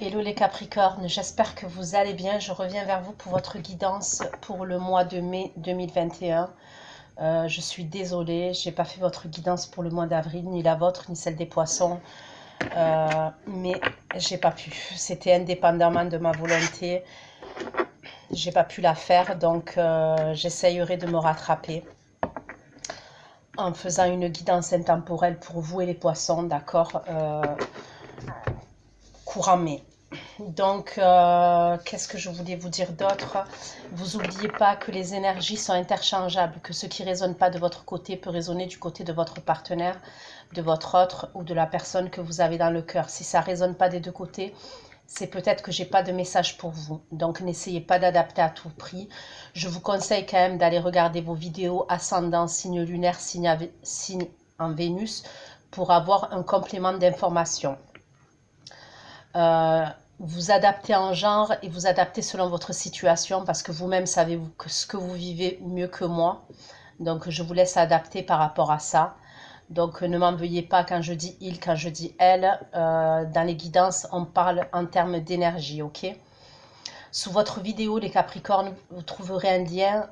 Hello les Capricornes, j'espère que vous allez bien. Je reviens vers vous pour votre guidance pour le mois de mai 2021. Je suis désolée, je n'ai pas fait votre guidance pour le mois d'avril, ni la vôtre, ni celle des poissons. Mais j'ai pas pu. C'était indépendamment de ma volonté. J'ai pas pu la faire, donc j'essayerai de me rattraper en faisant une guidance intemporelle pour vous et les poissons, d'accord, courant mai. Donc, qu'est-ce que je voulais vous dire d'autre? Vous n'oubliez pas que les énergies sont interchangeables, que ce qui ne résonne pas de votre côté peut résonner du côté de votre partenaire, de votre autre ou de la personne que vous avez dans le cœur. Si ça ne résonne pas des deux côtés, c'est peut-être que j'ai pas de message pour vous. Donc, n'essayez pas d'adapter à tout prix. Je vous conseille quand même d'aller regarder vos vidéos ascendant, signe lunaire, signe en Vénus, pour avoir un complément d'information. Vous adaptez en genre et vous adaptez selon votre situation parce que vous-même savez ce que vous vivez mieux que moi. Donc, je vous laisse adapter par rapport à ça. Donc, ne m'en veuillez pas quand je dis il, quand je dis elle. Dans les guidances, on parle en termes d'énergie, ok? Sous votre vidéo, les Capricornes, vous trouverez un lien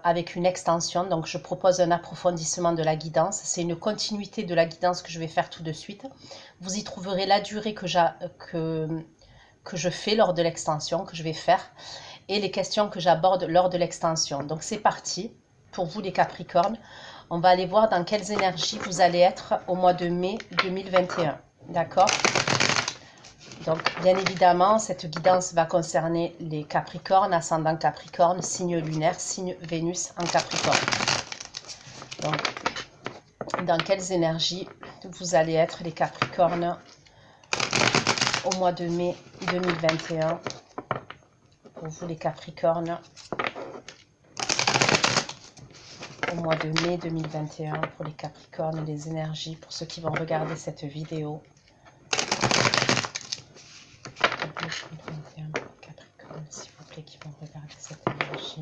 avec une extension. Donc, je propose un approfondissement de la guidance. C'est une continuité de la guidance que je vais faire tout de suite. Vous y trouverez la durée que je fais lors de l'extension, que je vais faire, et les questions que j'aborde lors de l'extension. Donc, c'est parti pour vous, les Capricornes. On va aller voir dans quelles énergies vous allez être au mois de mai 2021. D'accord? Donc, bien évidemment, cette guidance va concerner les Capricornes, ascendant Capricorne, signe lunaire, signe Vénus en Capricorne. Donc, dans quelles énergies vous allez être, les Capricornes, au mois de mai 2021. Pour vous, les Capricornes, au mois de mai 2021, pour les Capricornes, les énergies, pour ceux qui vont regarder cette vidéo. Capricorne, s'il vous plaît, qui vont regarder cette énergie.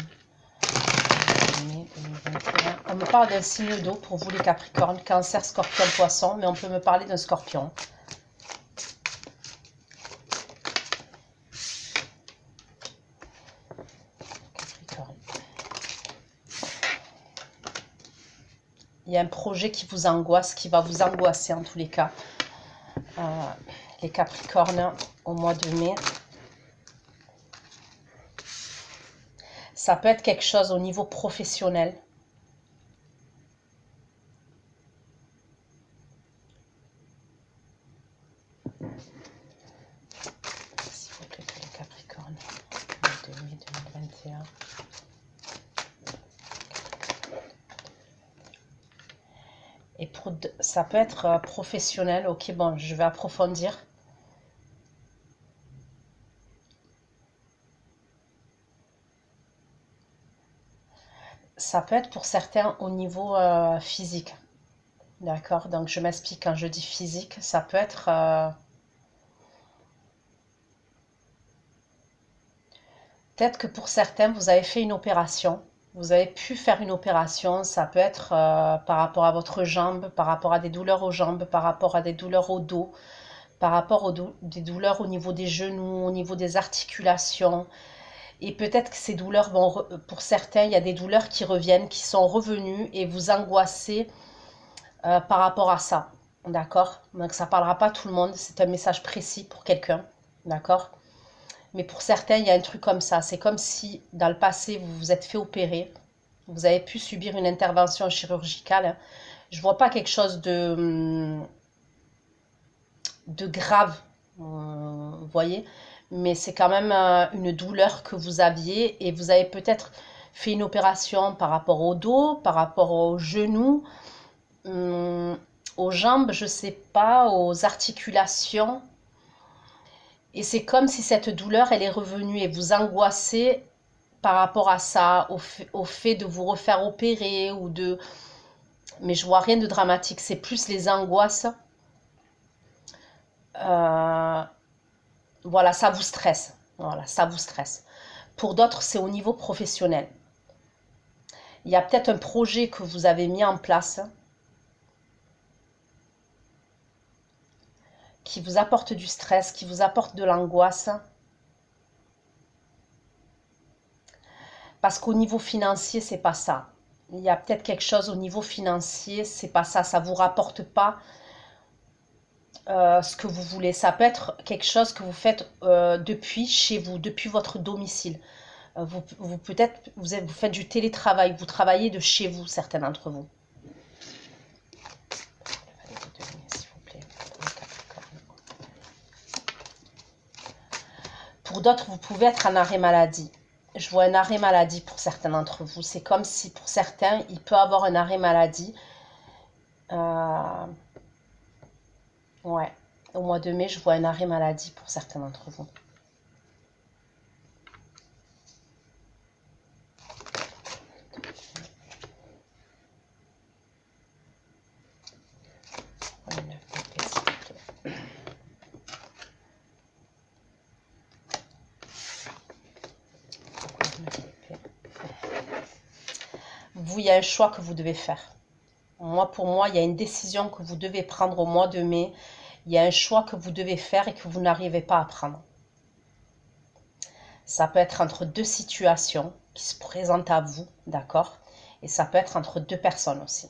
Mai 2021. On me parle d'un signe d'eau pour vous, les Capricornes, Cancer, Scorpion, Poisson, mais on peut me parler d'un Scorpion. Capricorne. Il y a un projet qui vous angoisse, qui va vous angoisser en tous les cas. Les Capricornes, au mois de mai. Ça peut être quelque chose au niveau professionnel. S'il vous plaît, pour les Capricornes, au mois de mai 2021. Et ça peut être professionnel. Ok, bon, je vais approfondir. Ça peut être pour certains au niveau physique. D'accord? Donc, je m'explique. Quand je dis physique, ça peut être... peut-être que pour certains, vous avez fait une opération. Vous avez pu faire une opération. Ça peut être par rapport à votre jambe, par rapport à des douleurs aux jambes, par rapport à des douleurs au dos, par rapport aux des douleurs au niveau des genoux, au niveau des articulations. Et peut-être que ces douleurs vont, pour certains, il y a des douleurs qui reviennent, qui sont revenues et vous angoissez par rapport à ça. D'accord? Donc ça ne parlera pas à tout le monde, c'est un message précis pour quelqu'un. D'accord? Mais pour certains, il y a un truc comme ça. C'est comme si dans le passé, vous vous êtes fait opérer. Vous avez pu subir une intervention chirurgicale. Je ne vois pas quelque chose de grave, vous voyez, mais c'est quand même une douleur que vous aviez et vous avez peut-être fait une opération par rapport au dos, par rapport aux genoux, aux jambes, je sais pas, aux articulations. Et c'est comme si cette douleur, elle est revenue et vous angoissez par rapport à ça, au fait de vous refaire opérer ou de... Mais je vois rien de dramatique, c'est plus les angoisses. Voilà, ça vous stresse. Voilà, ça vous stresse. Pour d'autres, c'est au niveau professionnel. Il y a peut-être un projet que vous avez mis en place qui vous apporte du stress, qui vous apporte de l'angoisse. Parce qu'au niveau financier, c'est pas ça. Il y a peut-être quelque chose au niveau financier, c'est pas ça. Ça vous rapporte pas ce que vous voulez. Ça peut être quelque chose que vous faites depuis chez vous, depuis votre domicile. Peut-être vous faites du télétravail, vous travaillez de chez vous, certains d'entre vous. Pour d'autres, vous pouvez être en arrêt maladie. Je vois un arrêt maladie pour certains d'entre vous. C'est comme si pour certains, il peut avoir un arrêt maladie. Ouais, au mois de mai, je vois un arrêt maladie pour certains d'entre vous. Vous, il y a un choix que vous devez faire. Pour moi, il y a une décision que vous devez prendre au mois de mai. Il y a un choix que vous devez faire et que vous n'arrivez pas à prendre. Ça peut être entre deux situations qui se présentent à vous, d'accord? Et ça peut être entre deux personnes aussi.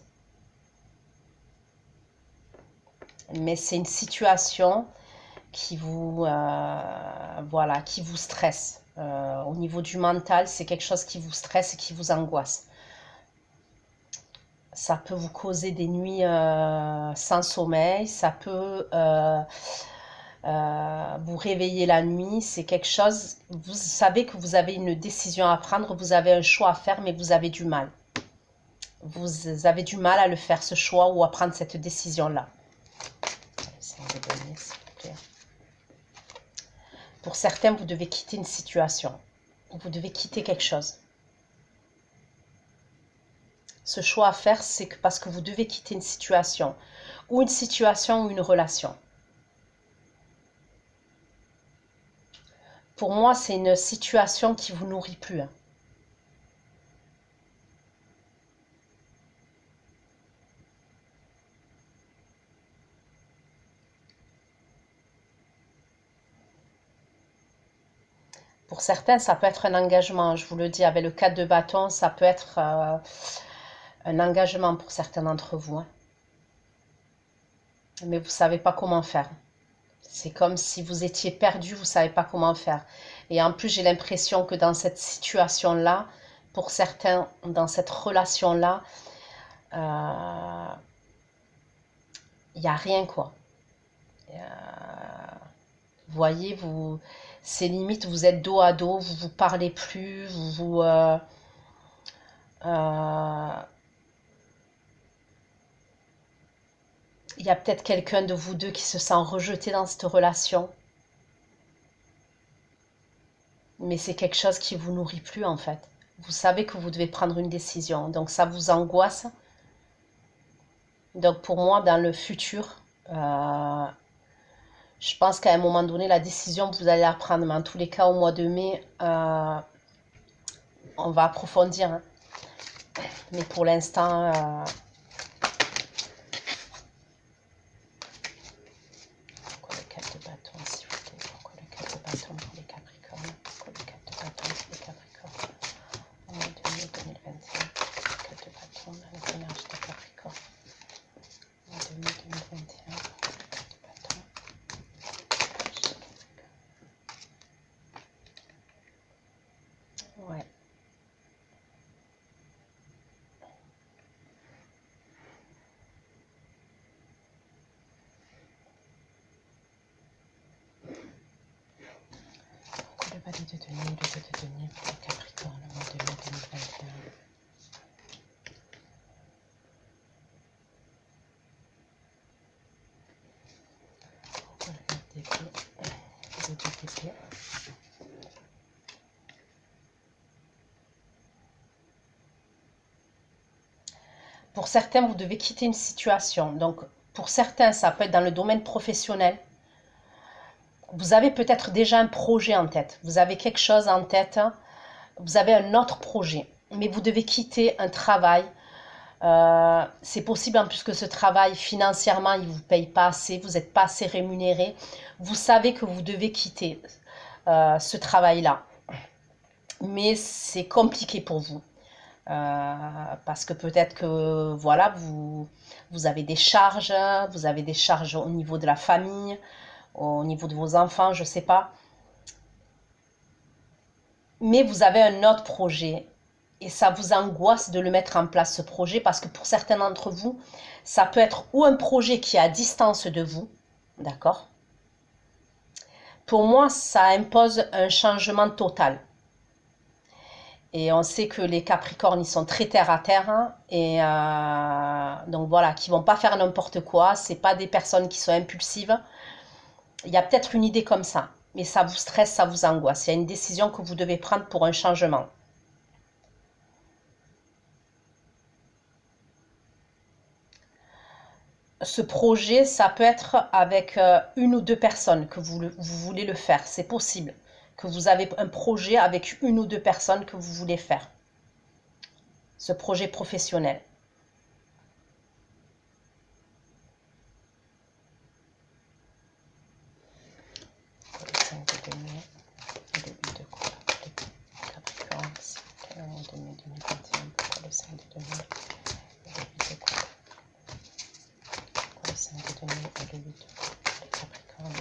Mais c'est une situation qui vous, voilà, qui vous stresse. Au niveau du mental, c'est quelque chose qui vous stresse et qui vous angoisse. Ça peut vous causer des nuits sans sommeil, ça peut vous réveiller la nuit. C'est quelque chose, vous savez que vous avez une décision à prendre, vous avez un choix à faire, mais vous avez du mal. Vous avez du mal à le faire, ce choix, ou à prendre cette décision-là. Pour certains, vous devez quitter une situation. Vous devez quitter quelque chose. Ce choix à faire, c'est que parce que vous devez quitter une situation ou une relation. Pour moi, c'est une situation qui vous nourrit plus. Pour certains, ça peut être un engagement. Je vous le dis, avec le 4 de bâton, ça peut être un engagement pour certains d'entre vous. Hein. Mais vous ne savez pas comment faire. C'est comme si vous étiez perdu, vous ne savez pas comment faire. Et en plus, j'ai l'impression que dans cette situation-là, pour certains, dans cette relation-là, il n'y a rien, quoi. Vous voyez, c'est limite, vous êtes dos à dos, vous ne vous parlez plus, il y a peut-être quelqu'un de vous deux qui se sent rejeté dans cette relation. Mais c'est quelque chose qui ne vous nourrit plus, en fait. Vous savez que vous devez prendre une décision. Donc, ça vous angoisse. Donc, pour moi, dans le futur, je pense qu'à un moment donné, la décision, vous allez la prendre. Mais en tous les cas, au mois de mai, on va approfondir. Hein. Mais pour l'instant... Pourquoi le 4 de bâton, s'il vous plaît? Pourquoi le 4 de bâton pour les Capricornes? Pourquoi le 4 de bâton pour les Capricornes? Au mois de mai 2021, le 4 de bâton dans les énergies de Capricorne. Au mois de mai 2021, le 4 de bâton. Ouais. Le valet de denier, le 2 de denier pour les Capricornes, le mois de mai 2021. Pourquoi le 4 d'épée, le 2 d'épée. Pour certains, vous devez quitter une situation. Donc, pour certains, ça peut être dans le domaine professionnel. Vous avez peut-être déjà un projet en tête. Vous avez quelque chose en tête. Vous avez un autre projet. Mais vous devez quitter un travail C'est possible en plus que ce travail, financièrement, il ne vous paye pas assez, vous n'êtes pas assez rémunéré. Vous savez que vous devez quitter ce travail-là. Mais c'est compliqué pour vous. Parce que peut-être que voilà, vous avez des charges au niveau de la famille, au niveau de vos enfants, je ne sais pas. Mais vous avez un autre projet et ça vous angoisse de le mettre en place, ce projet, parce que pour certains d'entre vous, ça peut être ou un projet qui est à distance de vous, d'accord? Pour moi, ça impose un changement total. Et on sait que les Capricornes, ils sont très terre à terre. Hein, et donc voilà, qui vont pas faire n'importe quoi. C'est pas des personnes qui sont impulsives. Il y a peut-être une idée comme ça. Mais ça vous stresse, ça vous angoisse. Il y a une décision que vous devez prendre pour un changement. Ce projet, ça peut être avec une ou deux personnes que vous voulez le faire. C'est possible que vous avez un projet avec une ou deux personnes que vous voulez faire. Ce projet professionnel. Le 5 de denier, le 8 de coupe, le Capricorne, c'est l'année 2021, pourquoi le 5 de denier, le 8 de coupe, pourquoi le 5 de denier et le 8 de coupe, le Capricorne,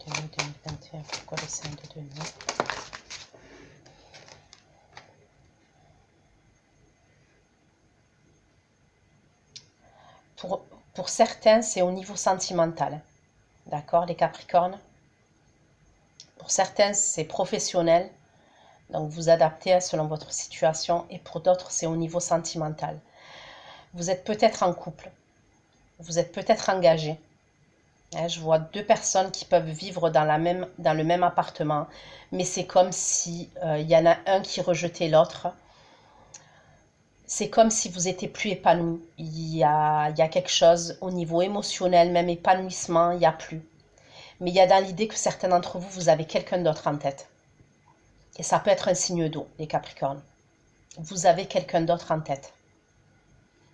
l'année 2021, pourquoi le 5 de denier. Pour certains, c'est au niveau sentimental, d'accord, les Capricornes. Pour certains, c'est professionnel, donc vous adaptez selon votre situation, et pour d'autres, c'est au niveau sentimental. Vous êtes peut-être en couple, vous êtes peut-être engagé. Je vois deux personnes qui peuvent vivre dans le même appartement, mais c'est comme si y en a un qui rejetait l'autre. C'est comme si vous n'étiez plus épanoui. Il y a quelque chose au niveau émotionnel, même épanouissement, il n'y a plus. Mais il y a dans l'idée que certains d'entre vous, vous avez quelqu'un d'autre en tête. Et ça peut être un signe d'eau, les Capricornes. Vous avez quelqu'un d'autre en tête.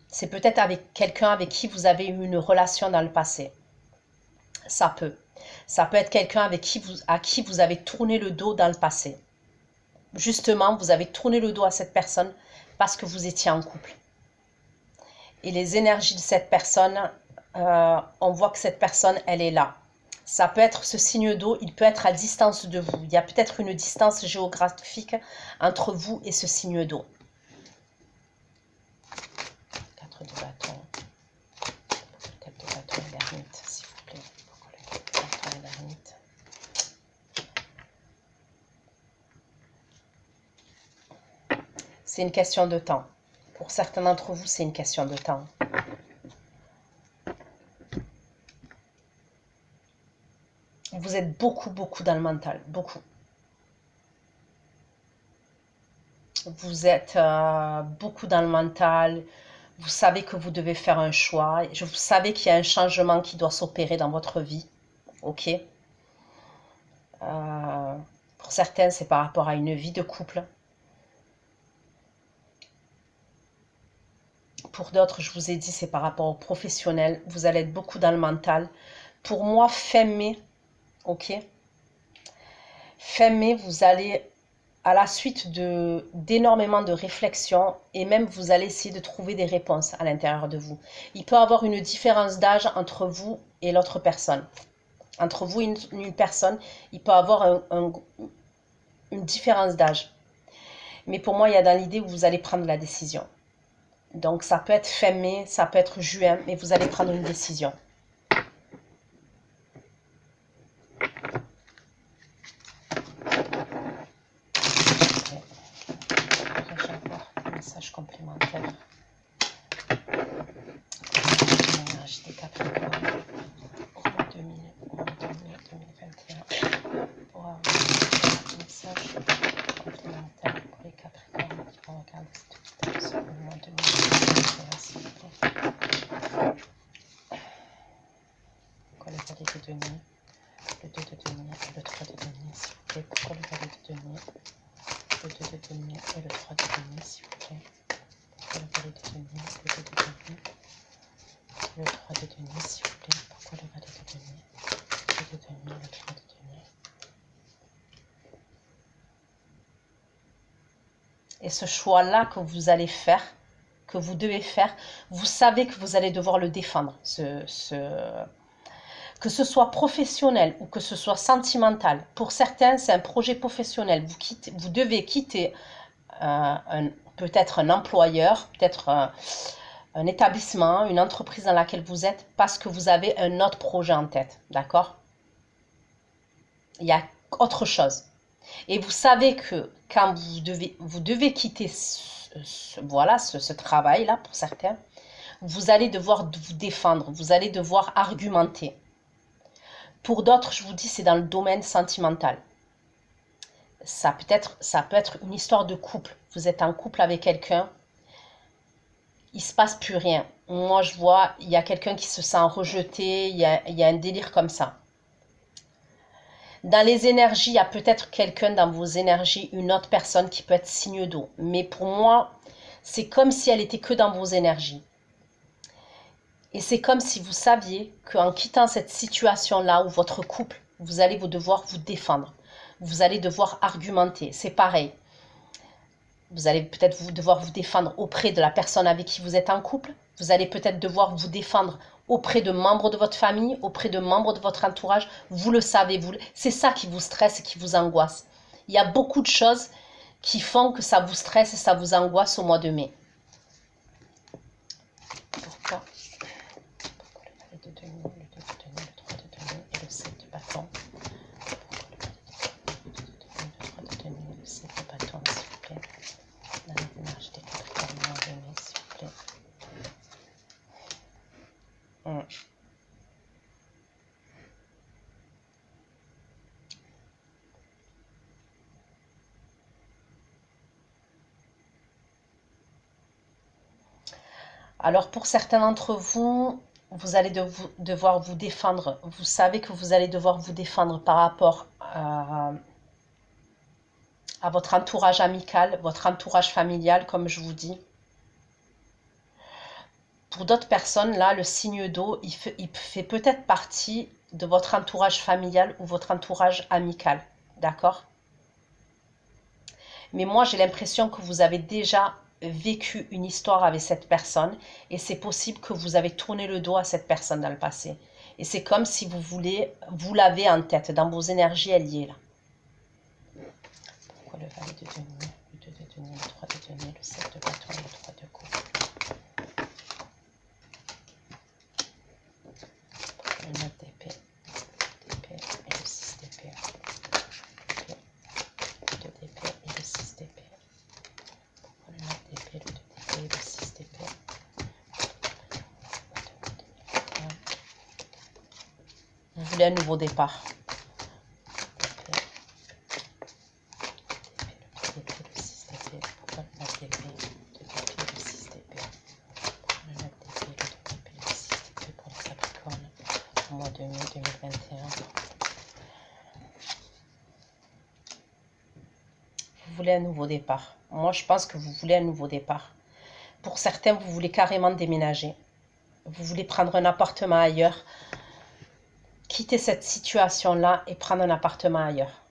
C'est peut-être avec quelqu'un avec qui vous avez eu une relation dans le passé. Ça peut. Ça peut être quelqu'un à qui vous avez tourné le dos dans le passé. Justement, vous avez tourné le dos à cette personne parce que vous étiez en couple. Et les énergies de cette personne, on voit que cette personne, elle est là. Ça peut être ce signe d'eau, il peut être à distance de vous. Il y a peut-être une distance géographique entre vous et ce signe d'eau. 4 de bâton. 4 de bâton et l'ermite, s'il vous plaît. Pourquoi le 4 de bâton et l'ermite? C'est une question de temps. Pour certains d'entre vous, c'est une question de temps. Vous êtes beaucoup dans le mental, beaucoup. Vous êtes beaucoup dans le mental. Vous savez que vous devez faire un choix. Vous savez qu'il y a un changement qui doit s'opérer dans votre vie. Ok. Pour certains, c'est par rapport à une vie de couple. Pour d'autres, je vous ai dit, c'est par rapport au professionnel. Vous allez être beaucoup dans le mental. Pour moi, fin mai, ok. Fin mai, vous allez, à la suite d'énormément de réflexions, et même vous allez essayer de trouver des réponses à l'intérieur de vous. Il peut y avoir une différence d'âge entre vous et l'autre personne. Entre vous et une personne, il peut y avoir une différence d'âge. Mais pour moi, il y a dans l'idée où vous allez prendre la décision. Donc ça peut être fin mai, ça peut être juin, mais vous allez prendre une décision. Message complémentaire. L'énergie des Capricornes au mois 2021 pour avoir un message complémentaire pour les Capricornes qui vont regarder cette vidéo sur le mois 2021, s'il vous plaît. Pourquoi le valet de denier, le 2 de denier et le 3 de denier, s'il vous plaît. Pourquoi le valet de denier, le 2 de denier et le 3 de denier, s'il vous plaît. Pourquoi le valet de denier, le 2 de denier, le 3 de denier, s'il vous plaît. Pourquoi le valet de denier, le 2 de denier, le 3 de denier. Et ce choix-là que vous allez faire, que vous devez faire, vous savez que vous allez devoir le défendre. Que ce soit professionnel ou que ce soit sentimental. Pour certains, c'est un projet professionnel. Vous devez quitter peut-être un employeur, peut-être un établissement, une entreprise dans laquelle vous êtes, parce que vous avez un autre projet en tête. D'accord? Il y a autre chose. Et vous savez que quand vous devez quitter ce travail-là, pour certains, vous allez devoir vous défendre, vous allez devoir argumenter. Pour d'autres, je vous dis, c'est dans le domaine sentimental. Ça peut être une histoire de couple. Vous êtes en couple avec quelqu'un, il ne se passe plus rien. Moi, je vois, il y a quelqu'un qui se sent rejeté, il y a un délire comme ça. Dans les énergies, il y a peut-être quelqu'un dans vos énergies, une autre personne qui peut être signe d'eau. Mais pour moi, c'est comme si elle était que dans vos énergies. Et c'est comme si vous saviez qu'en quittant cette situation-là ou votre couple, vous allez devoir vous défendre. Vous allez devoir argumenter. C'est pareil. Vous allez peut-être devoir vous défendre auprès de la personne avec qui vous êtes en couple. Vous allez peut-être devoir vous défendre auprès de membres de votre famille, auprès de membres de votre entourage. Vous le savez, c'est ça qui vous stresse et qui vous angoisse. Il y a beaucoup de choses qui font que ça vous stresse et ça vous angoisse au mois de mai. Pourquoi le valet de denier, le 2 de denier, le 3 de denier et le 7 de bâton? Pourquoi le valet de denier, le 2 de denier, le 3 de denier, le 7 de bâton, s'il vous plaît? Dans les énergies des Capricornes, mois de mai, s'il vous plaît. Alors pour certains d'entre vous, vous allez devoir vous défendre. Vous savez que vous allez devoir vous défendre par rapport à votre entourage amical, votre entourage familial, comme je vous dis. Pour d'autres personnes, là, le signe d'eau, il fait peut-être partie de votre entourage familial ou votre entourage amical. D'accord? Mais moi, j'ai l'impression que vous avez déjà vécu une histoire avec cette personne et c'est possible que vous avez tourné le dos à cette personne dans le passé. Et c'est comme si vous l'avez en tête, dans vos énergies, elle y est là. Pourquoi le valet de denier, le 2 de denier, le 3 de denier, le 7 de bâton, le 3 de coupe? Le 9 d'épée, et le 6 d'épée. Le 2 d'épée et le 6 d'épée. Pourquoi le 9 d'épée, le 2 d'épée et le 6 d'épée? Vous voulez un nouveau départ. Le 6 d'épée. Pourquoi le 9 d'épée, le 2 d'épée et le 6 d'épée? Pourquoi le 9 d'épée, le 2 d'épée et le 6 d'épée pour les Capricornes au mois de mai 2021? Vous voulez un nouveau départ. Moi, je pense que vous voulez un nouveau départ. Pour certains, vous voulez carrément déménager. Vous voulez prendre un appartement ailleurs. Quitter cette situation-là et prendre un appartement ailleurs.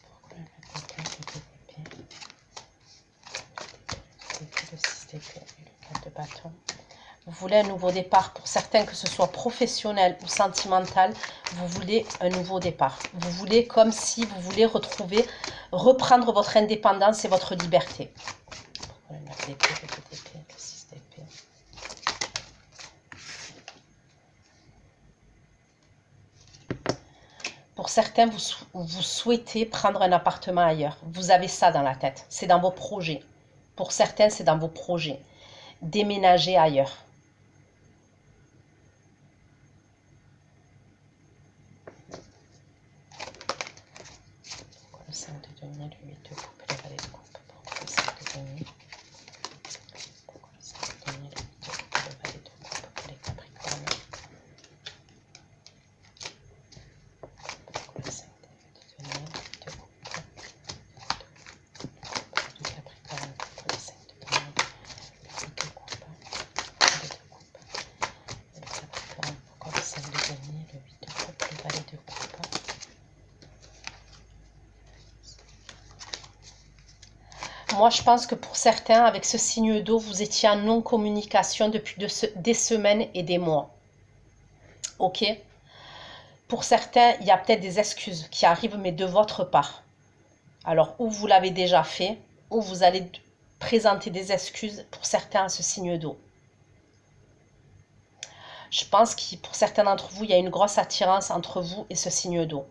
Pourquoi le 6 d'épée et le 4 de bâton? Vous voulez un nouveau départ. Pour certains, que ce soit professionnel ou sentimental, vous voulez un nouveau départ. Vous voulez comme si vous voulez reprendre votre indépendance et votre liberté. Pourquoi le 9 d'épée, le 2 d'épée, le 6 d'épée? Pour certains, vous souhaitez prendre un appartement ailleurs. Vous avez ça dans la tête. C'est dans vos projets. Pour certains, c'est dans vos projets. Déménager ailleurs. Pourquoi le 5 de denier, le 8 de coupe et le valet de coupe? Pourquoi le 5 de denier? Pourquoi le 5 de denier, le 8 de coupe et le valet de coupe pour les Capricornes? Moi, je pense que pour certains, avec ce signe d'eau, vous étiez en non-communication depuis des semaines et des mois. Ok? Pour certains, il y a peut-être des excuses qui arrivent, mais de votre part. Alors, ou vous l'avez déjà fait, ou vous allez présenter des excuses pour certains à ce signe d'eau. Je pense que pour certains d'entre vous, il y a une grosse attirance entre vous et ce signe d'eau.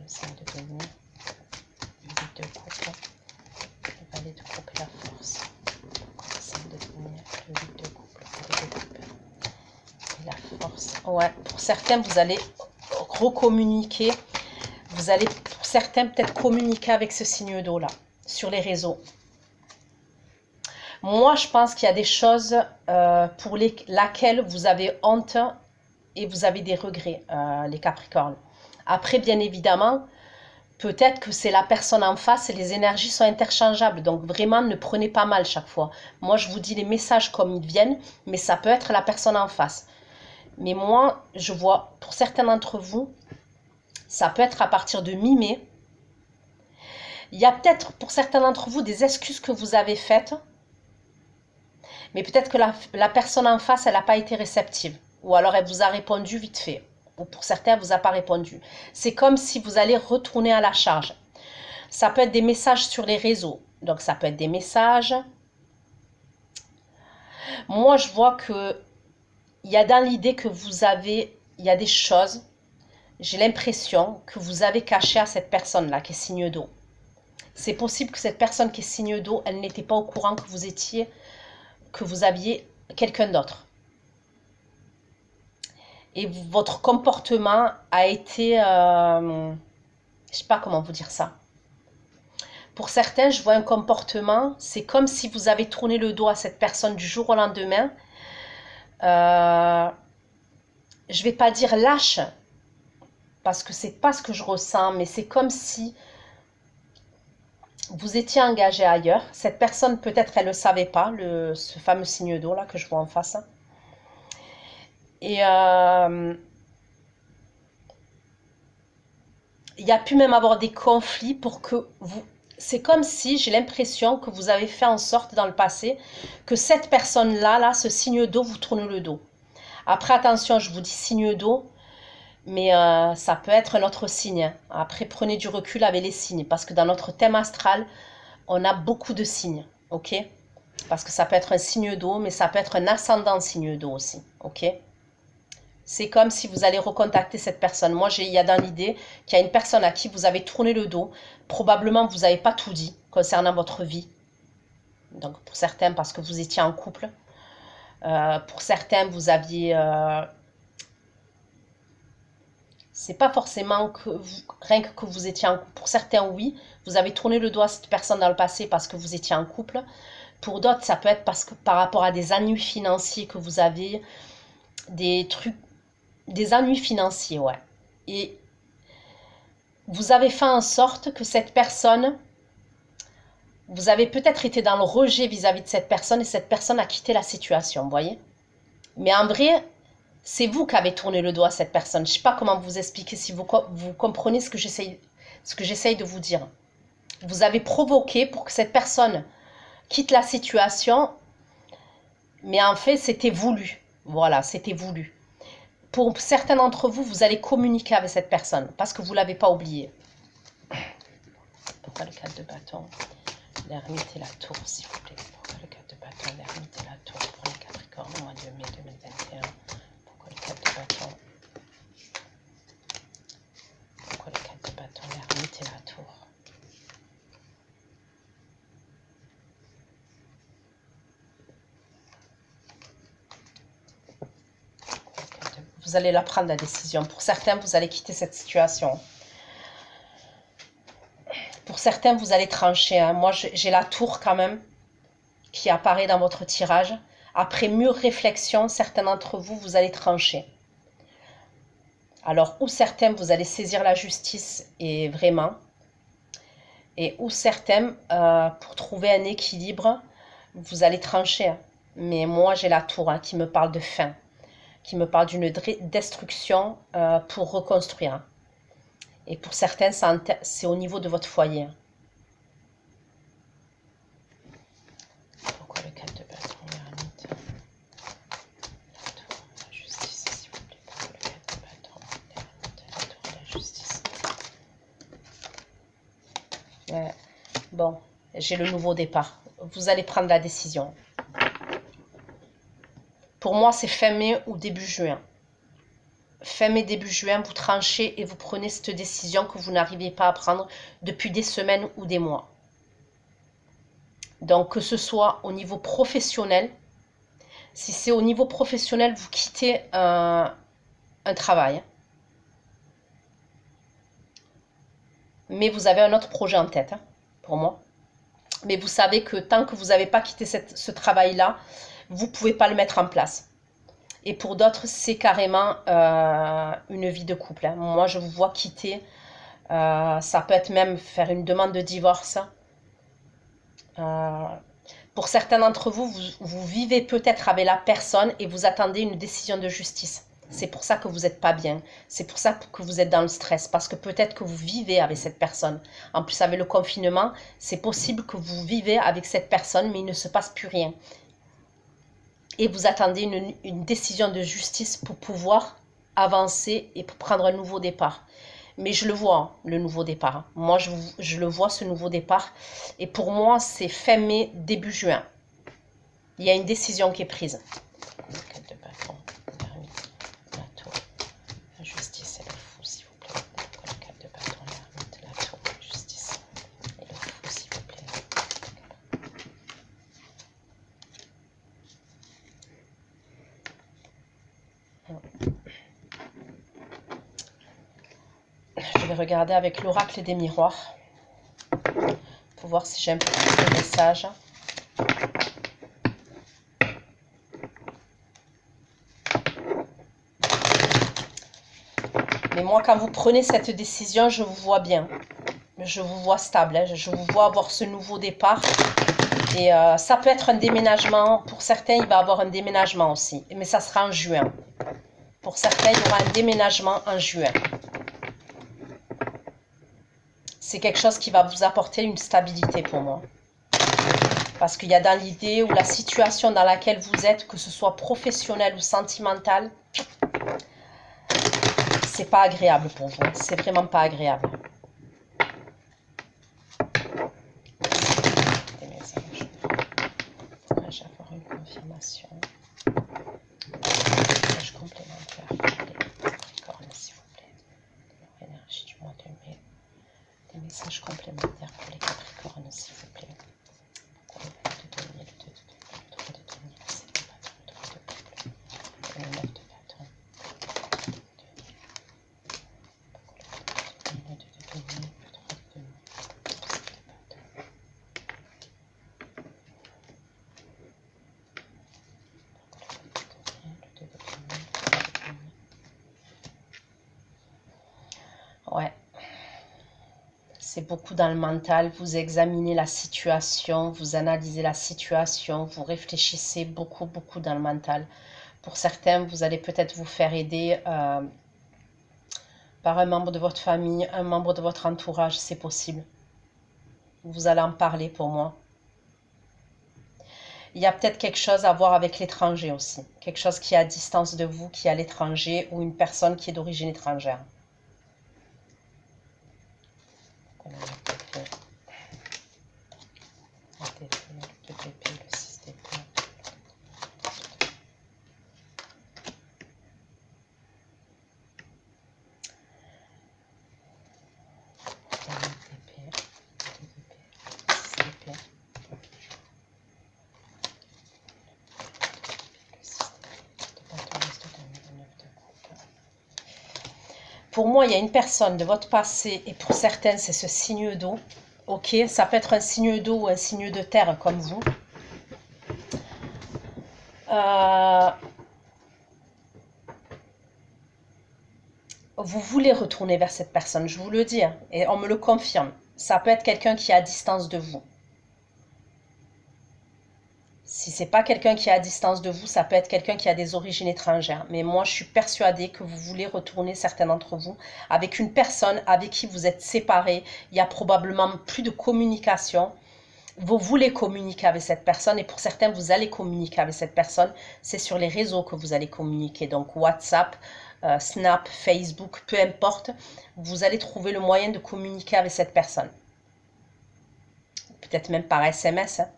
Le 5 de denier, le 8 de coupe, le valet de coupe et la force. Le 5 de denier, le 8 de coupe, le valet de coupe et la force. Ouais, pour certains, vous allez recommuniquer. Vous allez, pour certains, peut-être communiquer avec ce signe d'eau là, sur les réseaux. Moi, je pense qu'il y a des choses pour lesquelles vous avez honte et vous avez des regrets, les Capricornes. Après, bien évidemment, peut-être que c'est la personne en face et les énergies sont interchangeables. Donc, vraiment, ne prenez pas mal chaque fois. Moi, je vous dis les messages comme ils viennent, mais ça peut être la personne en face. Mais moi, je vois, pour certains d'entre vous, ça peut être à partir de mi-mai. Il y a peut-être pour certains d'entre vous des excuses que vous avez faites. Mais peut-être que la personne en face, elle n'a pas été réceptive. Ou alors elle vous a répondu vite fait. Ou pour certains, elle ne vous a pas répondu. C'est comme si vous allez retourner à la charge. Ça peut être des messages sur les réseaux. Donc ça peut être des messages. Moi, je vois que il y a dans l'idée que vous avez, il y a des choses, j'ai l'impression que vous avez caché à cette personne-là qui est signe d'eau. C'est possible que cette personne qui est signe d'eau, elle n'était pas au courant que vous aviez quelqu'un d'autre. Et votre comportement a été, je ne sais pas comment vous dire ça. Pour certains, je vois un comportement, c'est comme si vous avez tourné le dos à cette personne du jour au lendemain. Je ne vais pas dire lâche, parce que c'est pas ce que je ressens, mais c'est comme si vous étiez engagé ailleurs. Cette personne, peut-être, elle ne le savait pas, ce fameux signe d'eau là que je vois en face. Et il y a pu même avoir des conflits pour que vous... C'est comme si, j'ai l'impression que vous avez fait en sorte dans le passé que cette personne-là, ce signe d'eau, vous tourne le dos. Après, attention, je vous dis signe d'eau, mais ça peut être un autre signe. Après, prenez du recul avec les signes, parce que dans notre thème astral, on a beaucoup de signes, ok? Parce que ça peut être un signe d'eau, mais ça peut être un ascendant signe d'eau aussi, ok? C'est comme si vous allez recontacter cette personne. Moi, il y a dans l'idée qu'il y a une personne à qui vous avez tourné le dos. Probablement, vous n'avez pas tout dit concernant votre vie. Donc, pour certains, parce que vous étiez en couple. Pour certains, vous aviez... c'est pas forcément que rien que vous étiez en couple. Pour certains, oui. Vous avez tourné le dos à cette personne dans le passé parce que vous étiez en couple. Pour d'autres, ça peut être parce que par rapport à des ennuis financiers que vous avez, des trucs... Des ennuis financiers, ouais. Et vous avez fait en sorte que cette personne, vous avez peut-être été dans le rejet vis-à-vis de cette personne et cette personne a quitté la situation, vous voyez. Mais en vrai, c'est vous qui avez tourné le dos à cette personne. Je ne sais pas comment vous expliquer si vous comprenez ce que j'essaye de vous dire. Vous avez provoqué pour que cette personne quitte la situation, mais en fait, c'était voulu. Voilà, c'était voulu. Pour certains d'entre vous, vous allez communiquer avec cette personne parce que vous ne l'avez pas oublié. Pourquoi le 4 de bâton, l'ermite et la tour, s'il vous plaît? Pourquoi le 4 de bâton, l'ermite et la tour pour les Capricornes au mois de mai 2021? Pourquoi le 4 de bâton? Pourquoi le 4 de bâton, l'ermite et la tour? Vous allez la prendre la décision. Pour certains, vous allez quitter cette situation. Pour certains, vous allez trancher. Hein. Moi, j'ai la tour quand même qui apparaît dans votre tirage. Après mûre réflexion, certains d'entre vous, vous allez trancher. Alors, ou certains, vous allez saisir la justice et vraiment. Et ou certains, pour trouver un équilibre, vous allez trancher. Hein. Mais moi, j'ai la tour qui me parle de fin. Qui me parle d'une destruction pour reconstruire. Et pour certains, c'est au niveau de votre foyer. Pourquoi le 4 de bâton, l'ermite, la tour, la justice, s'il vous plaît. Pourquoi le 4 de bâton, l'ermite, la tour, la justice. Ouais. Bon, j'ai le nouveau départ. Vous allez prendre la décision. Pour moi, c'est fin mai ou début juin. Fin mai, début juin, vous tranchez et vous prenez cette décision que vous n'arrivez pas à prendre depuis des semaines ou des mois. Donc, que ce soit au niveau professionnel, si c'est au niveau professionnel, vous quittez un travail. Mais vous avez un autre projet en tête, hein, pour moi. Mais vous savez que tant que vous n'avez pas quitté ce travail-là, vous ne pouvez pas le mettre en place. Et pour d'autres, c'est carrément une vie de couple. Hein. Moi, je vous vois quitter. Ça peut être même faire une demande de divorce. Pour certains d'entre vous, vous vivez peut-être avec la personne et vous attendez une décision de justice. C'est pour ça que vous n'êtes pas bien. C'est pour ça que vous êtes dans le stress. Parce que peut-être que vous vivez avec cette personne. En plus, avec le confinement, c'est possible que vous vivez avec cette personne, mais il ne se passe plus rien. Et vous attendez une décision de justice pour pouvoir avancer et pour prendre un nouveau départ. Mais je le vois, le nouveau départ. Moi, je le vois, ce nouveau départ. Et pour moi, c'est fin mai, début juin. Il y a une décision qui est prise. Le 4 de bâton, l'ermite, la tour, la justice et le fou, s'il vous plaît. Le 4 de bâton, l'ermite, la tour, la justice et le fou, s'il vous plaît. Je vais regarder avec l'oracle des miroirs pour voir si j'ai un peu plus de messages. Mais moi, quand vous prenez cette décision, je vous vois bien. Je vous vois stable. Hein. Je vous vois avoir ce nouveau départ. Et ça peut être un déménagement. Pour certains, il va y avoir un déménagement aussi. Mais ça sera en juin. Pour certains, il y aura un déménagement en juin. C'est quelque chose qui va vous apporter une stabilité pour moi. Parce qu'il y a dans l'idée ou la situation dans laquelle vous êtes, que ce soit professionnel ou sentimental, c'est pas agréable pour vous. C'est vraiment pas agréable. Des messages. Pourrais-je avoir une confirmation? Message complémentaire pour les Capricornes, s'il vous plaît. Leur énergie du mois de mai. Des messages complémentaires pour les Capricornes, s'il vous plaît. Pourquoi le 2 de denier, le 2 de denier, le 3 de denier, le 7 de bâton, le 3 de couple, le 9 de bâton, le 2 de denier. Pourquoi le 2 de denier, le 3 de denier, le 7 de bâton. Pourquoi le 2 de denier, le 2 de denier, le 3 de denier. Ouais. C'est beaucoup dans le mental, vous examinez la situation, vous analysez la situation, vous réfléchissez beaucoup dans le mental. Pour certains, vous allez peut-être vous faire aider par un membre de votre famille, un membre de votre entourage, c'est possible. Vous allez en parler pour moi. Il y a peut-être quelque chose à voir avec l'étranger aussi. Quelque chose qui est à distance de vous, qui est à l'étranger, ou une personne qui est d'origine étrangère. Le 2 d'épée, le 6 d'épée. Pour moi, il y a une personne de votre passé, et pour certains, c'est ce signe d'eau. Ok, ça peut être un signe d'eau ou un signe de terre comme vous. Vous voulez retourner vers cette personne, je vous le dis, hein, et on me le confirme. Ça peut être quelqu'un qui est à distance de vous. Si c'est pas quelqu'un qui est à distance de vous, ça peut être quelqu'un qui a des origines étrangères. Mais moi, je suis persuadée que vous voulez retourner, certains d'entre vous, avec une personne avec qui vous êtes séparés. Il y a probablement plus de communication. Vous voulez communiquer avec cette personne et pour certains, vous allez communiquer avec cette personne. C'est sur les réseaux que vous allez communiquer. Donc WhatsApp, Snap, Facebook, peu importe. Vous allez trouver le moyen de communiquer avec cette personne. Peut-être même par SMS, hein.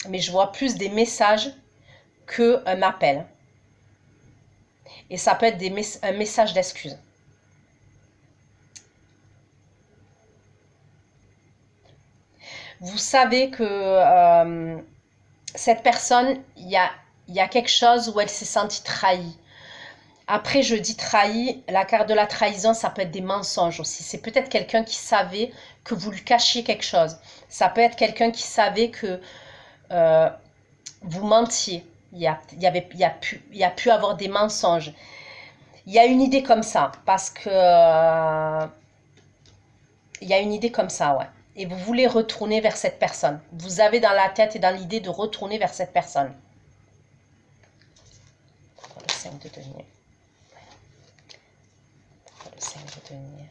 Mais je vois plus des messages qu'un appel. Et ça peut être un message d'excuse. Vous savez que cette personne, il y a quelque chose où elle s'est sentie trahie. Après, je dis trahi, la carte de la trahison, ça peut être des mensonges aussi. C'est peut-être quelqu'un qui savait que vous lui cachiez quelque chose. Ça peut être quelqu'un qui savait que vous mentiez. Il y a pu avoir des mensonges. Il y a une idée comme ça, parce que il y a une idée comme ça, ouais. Et vous voulez retourner vers cette personne. Vous avez dans la tête et dans l'idée de retourner vers cette personne. Le 5 de denier. Le 5 de denier.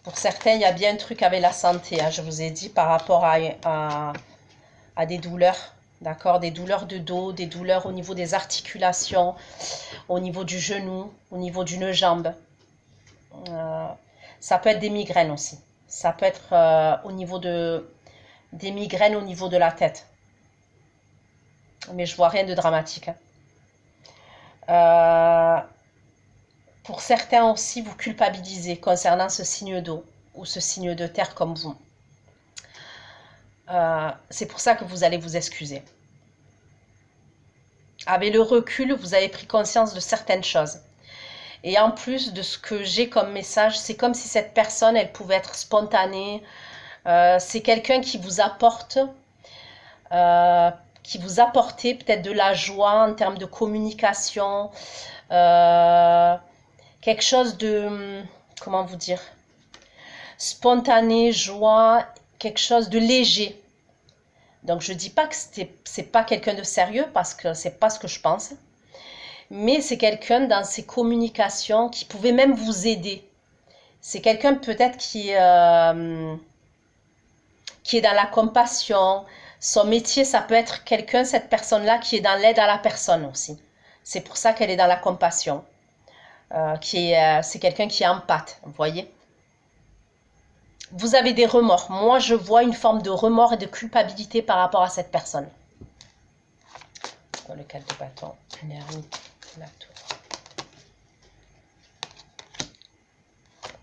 Pour certains, il y a bien un truc avec la santé, hein, je vous ai dit, par rapport à des douleurs, d'accord? Des douleurs de dos, des douleurs au niveau des articulations, au niveau du genou, au niveau d'une jambe. Ça peut être des migraines aussi. Ça peut être au niveau des migraines au niveau de la tête. Mais je vois rien de dramatique, hein. Pour certains aussi, vous culpabilisez concernant ce signe d'eau ou ce signe de terre comme vous. C'est pour ça que vous allez vous excuser. Avec le recul, vous avez pris conscience de certaines choses. Et en plus de ce que j'ai comme message, c'est comme si cette personne, elle pouvait être spontanée. C'est quelqu'un qui vous apporte, qui vous apportait peut-être de la joie en termes de communication, quelque chose de, comment vous dire, spontané, joie, quelque chose de léger. Donc je dis pas que c'est pas quelqu'un de sérieux parce que c'est pas ce que je pense, mais c'est quelqu'un dans ses communications qui pouvait même vous aider. C'est quelqu'un peut-être qui est dans la compassion. Son métier, ça peut être quelqu'un, cette personne-là, qui est dans l'aide à la personne aussi. C'est pour ça qu'elle est dans la compassion. C'est quelqu'un qui est empathe, vous voyez. Vous avez des remords. Moi, je vois une forme de remords et de culpabilité par rapport à cette personne. Le 4 de bâton, l'ermite, la tour.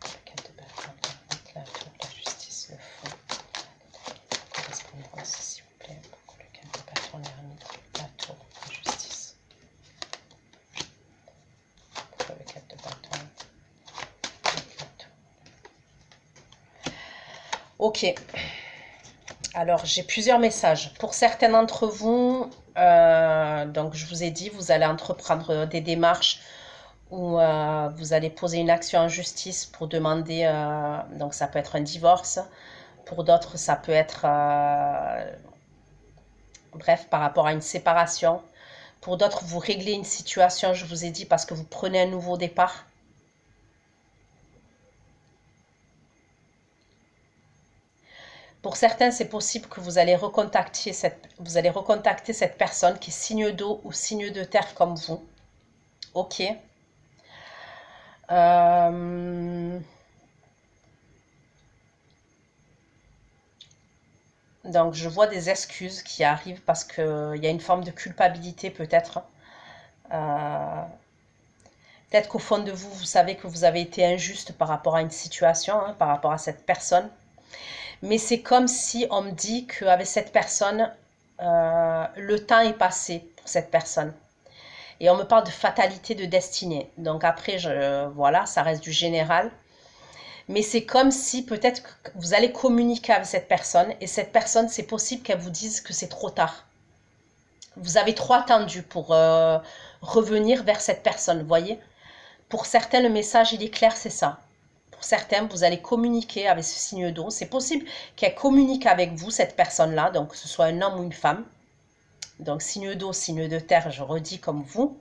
Le 4 de bâton, la tour, la justice, le fond. La correspondance, s'il vous plaît. Le 4 de bâton, l'ermite, la tour, la justice. Le 4 de bâton, la tour. Ok. Alors, j'ai plusieurs messages. Pour certains d'entre vous, donc je vous ai dit, vous allez entreprendre des démarches où vous allez poser une action en justice pour demander, donc ça peut être un divorce. Pour d'autres, ça peut être, bref, par rapport à une séparation. Pour d'autres, vous réglez une situation, je vous ai dit, parce que vous prenez un nouveau départ. Pour certains, c'est possible que vous allez recontacter cette personne qui est signe d'eau ou signe de terre comme vous. Ok. Donc, je vois des excuses qui arrivent parce qu'il y a une forme de culpabilité peut-être. Peut-être qu'au fond de vous, vous savez que vous avez été injuste par rapport à une situation, hein, par rapport à cette personne. Mais c'est comme si on me dit qu'avec cette personne, le temps est passé pour cette personne. Et on me parle de fatalité, de destinée. Donc après, voilà, ça reste du général. Mais c'est comme si peut-être que vous allez communiquer avec cette personne. Et cette personne, c'est possible qu'elle vous dise que c'est trop tard. Vous avez trop attendu pour revenir vers cette personne, vous voyez. Pour certains, le message, il est clair, c'est ça. Pour certains, vous allez communiquer avec ce signe d'eau. C'est possible qu'elle communique avec vous, cette personne-là, donc que ce soit un homme ou une femme. Donc, signe d'eau, signe de terre, je redis comme vous.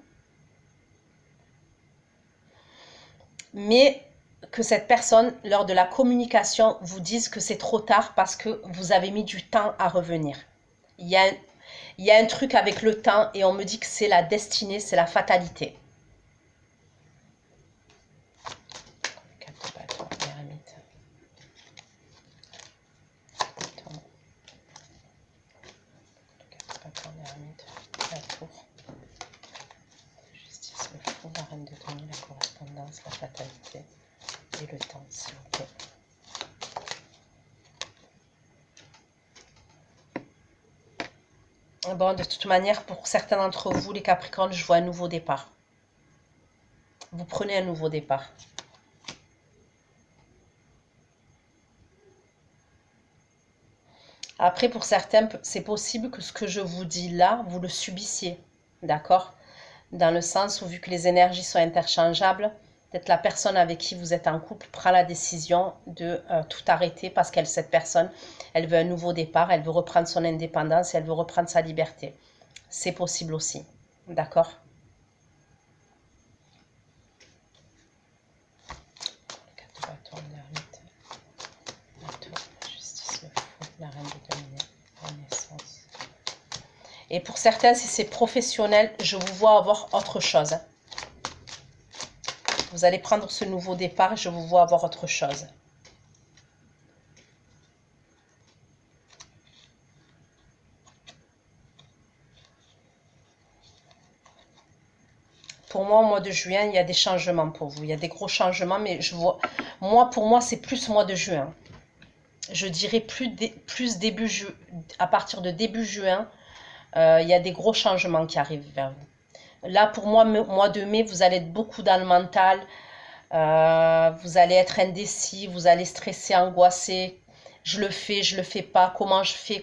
Mais que cette personne, lors de la communication, vous dise que c'est trop tard parce que vous avez mis du temps à revenir. Il y a un truc avec le temps et on me dit que c'est la destinée, c'est la fatalité. Justice, le fou, la reine de denier, la correspondance, la fatalité et le temps, s'il vous plaît. Bon, de toute manière, pour certains d'entre vous, les Capricornes, je vois un nouveau départ. Vous prenez un nouveau départ. Après, pour certains, c'est possible que ce que je vous dis là, vous le subissiez. D'accord? Dans le sens où, vu que les énergies sont interchangeables, peut-être la personne avec qui vous êtes en couple prend la décision de tout arrêter parce qu'elle, cette personne, elle veut un nouveau départ, elle veut reprendre son indépendance et elle veut reprendre sa liberté. C'est possible aussi. D'accord? La reine de denier, renaissance. Et pour certains, si c'est professionnel, je vous vois avoir autre chose. Vous allez prendre ce nouveau départ et je vous vois avoir autre chose. Pour moi, au mois de juin, il y a des changements pour vous. Il y a des gros changements, mais je vois, pour moi, c'est plus mois de juin. Je dirais plus à partir de début juin, il y a des gros changements qui arrivent vers vous. Là, pour moi, mois de mai, vous allez être beaucoup dans le mental. Vous allez être indécis, vous allez stresser, angoisser. Je le fais pas. Comment je fais,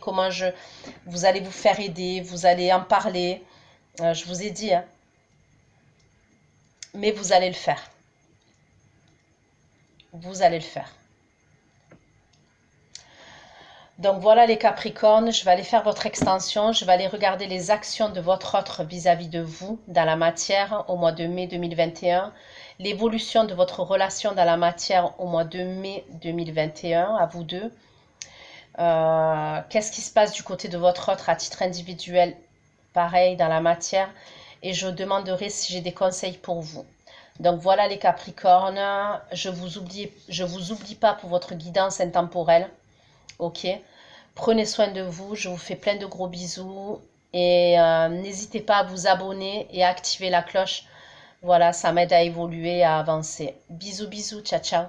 Vous allez vous faire aider, vous allez en parler. Je vous ai dit, hein. Mais vous allez le faire. Vous allez le faire. Donc voilà les Capricornes, je vais aller faire votre extension, je vais aller regarder les actions de votre autre vis-à-vis de vous dans la matière au mois de mai 2021, l'évolution de votre relation dans la matière au mois de mai 2021 à vous deux. Qu'est-ce qui se passe du côté de votre autre à titre individuel, pareil dans la matière, et je demanderai si j'ai des conseils pour vous. Donc voilà les Capricornes, je vous oublie pas pour votre guidance intemporelle. Ok, prenez soin de vous, je vous fais plein de gros bisous et n'hésitez pas à vous abonner et à activer la cloche. Voilà, ça m'aide à évoluer, à avancer. Bisous, bisous, ciao, ciao.